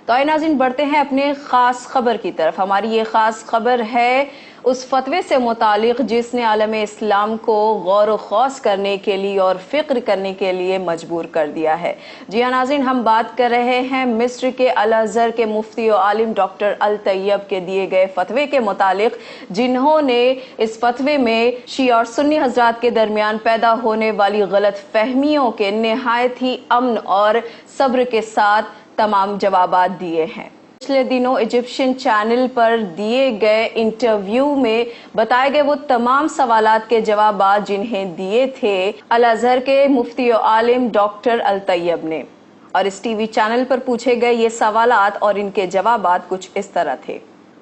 تو آئے ناظرین بڑھتے ہیں اپنے خاص خبر کی طرف۔ ہماری یہ خاص خبر ہے اس فتوے سے متعلق جس نے عالم اسلام کو غور و خوض کرنے کے لیے اور فکر کرنے کے لیے مجبور کر دیا ہے۔ جی ہاں ناظرین، ہم بات کر رہے ہیں مصر کے الازہر کے مفتی و عالم ڈاکٹر الطیب کے دیے گئے فتوے کے متعلق، جنہوں نے اس فتوے میں شیعہ اور سنی حضرات کے درمیان پیدا ہونے والی غلط فہمیوں کے نہایت ہی امن اور صبر کے ساتھ تمام جوابات دیے ہیں۔ پچھلے دنوں ایجپشن چینل پر دیے گئے انٹرویو میں بتائے گئے وہ تمام سوالات کے جوابات جنہیں دیے تھے الازہر کے مفتی و عالم ڈاکٹر الطیب نے، اور اس ٹی وی چینل پر پوچھے گئے یہ سوالات اور ان کے جوابات کچھ اس طرح تھے۔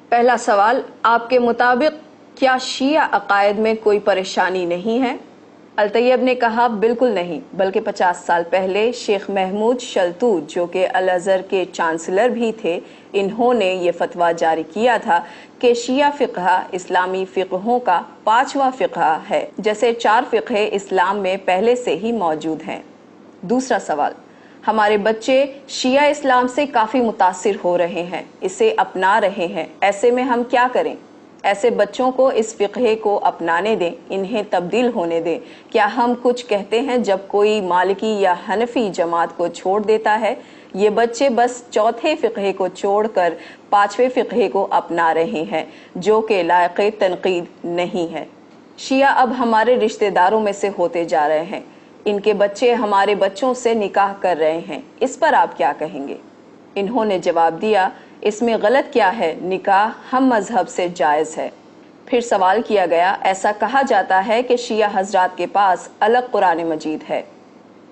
پہلا سوال، آپ کے مطابق کیا شیعہ عقائد میں کوئی پریشانی نہیں ہے؟ الطیب نے کہا بالکل نہیں، بلکہ 50 سال پہلے شیخ محمود شلتوت جو کہ الازہر کے چانسلر بھی تھے، انہوں نے یہ فتویٰ جاری کیا تھا کہ شیعہ فقہ اسلامی فقہوں کا 5واں فقہ ہے، جیسے 4 فقہ اسلام میں پہلے سے ہی موجود ہیں۔ دوسرا سوال، ہمارے بچے شیعہ اسلام سے کافی متاثر ہو رہے ہیں، اسے اپنا رہے ہیں، ایسے میں ہم کیا کریں؟ ایسے بچوں کو اس فقہ کو اپنانے دیں، انہیں تبدیل ہونے دیں۔ کیا ہم کچھ کہتے ہیں جب کوئی مالکی یا حنفی جماعت کو چھوڑ دیتا ہے؟ یہ بچے بس 4تھے فقہ کو چھوڑ کر 5ویں فقہ کو اپنا رہے ہیں، جو کہ لائق تنقید نہیں ہے۔ شیعہ اب ہمارے رشتہ داروں میں سے ہوتے جا رہے ہیں، ان کے بچے ہمارے بچوں سے نکاح کر رہے ہیں، اس پر آپ کیا کہیں گے؟ انہوں نے جواب دیا، اس میں غلط کیا ہے، نکاح ہم مذہب سے جائز ہے۔ پھر سوال کیا گیا، ایسا کہا جاتا ہے کہ شیعہ حضرات کے پاس الگ قرآن مجید ہے۔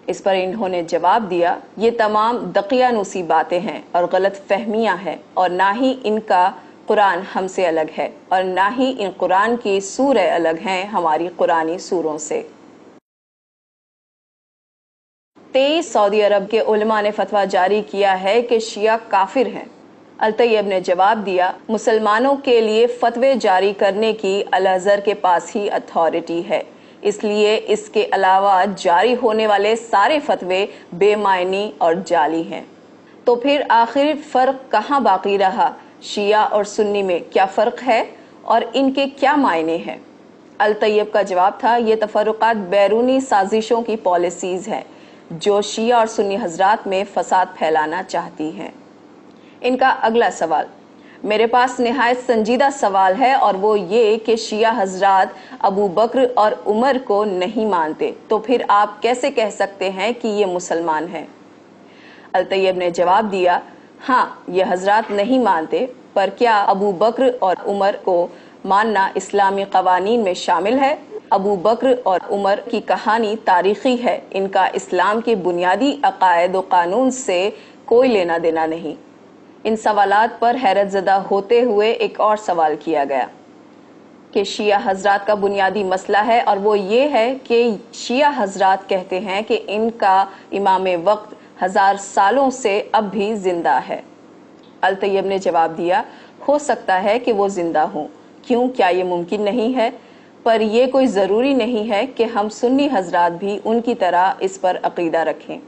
اس پر انہوں نے جواب دیا، یہ تمام دقیانوسی باتیں ہیں اور غلط فہمیاں ہیں، اور نہ ہی ان کا قرآن ہم سے الگ ہے، اور نہ ہی ان قرآن کی سورہ الگ ہیں ہماری قرآنی سوروں سے۔ 23 سعودی عرب کے علماء نے فتویٰ جاری کیا ہے کہ شیعہ کافر ہیں۔ الطیب نے جواب دیا، مسلمانوں کے لیے فتوے جاری کرنے کی الازہر کے پاس ہی اتھارٹی ہے، اس لیے اس کے علاوہ جاری ہونے والے سارے فتوے بے معنی اور جعلی ہیں۔ تو پھر آخر فرق کہاں باقی رہا؟ شیعہ اور سنی میں کیا فرق ہے اور ان کے کیا معنی ہیں؟ الطیب کا جواب تھا، یہ تفرقات بیرونی سازشوں کی پالیسیز ہیں جو شیعہ اور سنی حضرات میں فساد پھیلانا چاہتی ہیں۔ ان کا اگلا سوال، میرے پاس نہایت سنجیدہ سوال ہے، اور وہ یہ کہ شیعہ حضرات ابو بکر اور عمر کو نہیں مانتے، تو پھر آپ کیسے کہہ سکتے ہیں کہ یہ مسلمان ہیں؟ الطیب نے جواب دیا، ہاں یہ حضرات نہیں مانتے، پر کیا ابو بکر اور عمر کو ماننا اسلامی قوانین میں شامل ہے؟ ابو بکر اور عمر کی کہانی تاریخی ہے، ان کا اسلام کے بنیادی عقائد و قانون سے کوئی لینا دینا نہیں۔ ان سوالات پر حیرت زدہ ہوتے ہوئے ایک اور سوال کیا گیا کہ شیعہ حضرات کا بنیادی مسئلہ ہے، اور وہ یہ ہے کہ شیعہ حضرات کہتے ہیں کہ ان کا امام وقت 1000 سالوں سے اب بھی زندہ ہے۔ الطیب نے جواب دیا، ہو سکتا ہے کہ وہ زندہ ہوں، کیوں، کیا یہ ممکن نہیں ہے؟ پر یہ کوئی ضروری نہیں ہے کہ ہم سنی حضرات بھی ان کی طرح اس پر عقیدہ رکھیں۔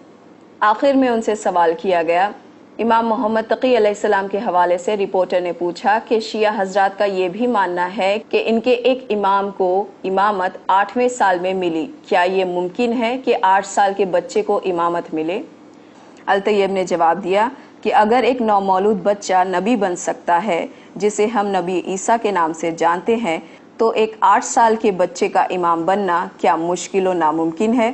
آخر میں ان سے سوال کیا گیا، امام محمد تقی علیہ السلام کے حوالے سے رپورٹر نے پوچھا کہ شیعہ حضرات کا یہ بھی ماننا ہے کہ ان کے ایک امام کو امامت 8ویں سال میں ملی، کیا یہ ممکن ہے کہ 8 سال کے بچے کو امامت ملے؟ الطیب نے جواب دیا کہ اگر ایک نومولود بچہ نبی بن سکتا ہے جسے ہم نبی عیسیٰ کے نام سے جانتے ہیں، تو ایک 8 سال کے بچے کا امام بننا کیا مشکل و ناممکن ہے؟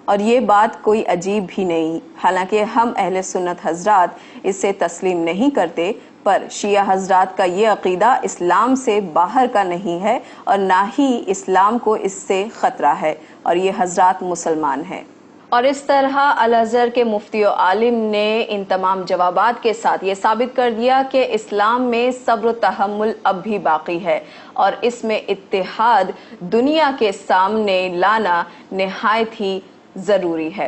اور یہ بات کوئی عجیب بھی نہیں، حالانکہ ہم اہل سنت حضرات اسے تسلیم نہیں کرتے، پر شیعہ حضرات کا یہ عقیدہ اسلام سے باہر کا نہیں ہے، اور نہ ہی اسلام کو اس سے خطرہ ہے، اور یہ حضرات مسلمان ہیں۔ اور اس طرح الازہر کے مفتی و عالم نے ان تمام جوابات کے ساتھ یہ ثابت کر دیا کہ اسلام میں صبر و تحمل اب بھی باقی ہے، اور اس میں اتحاد دنیا کے سامنے لانا نہایت ہی ضروری ہے۔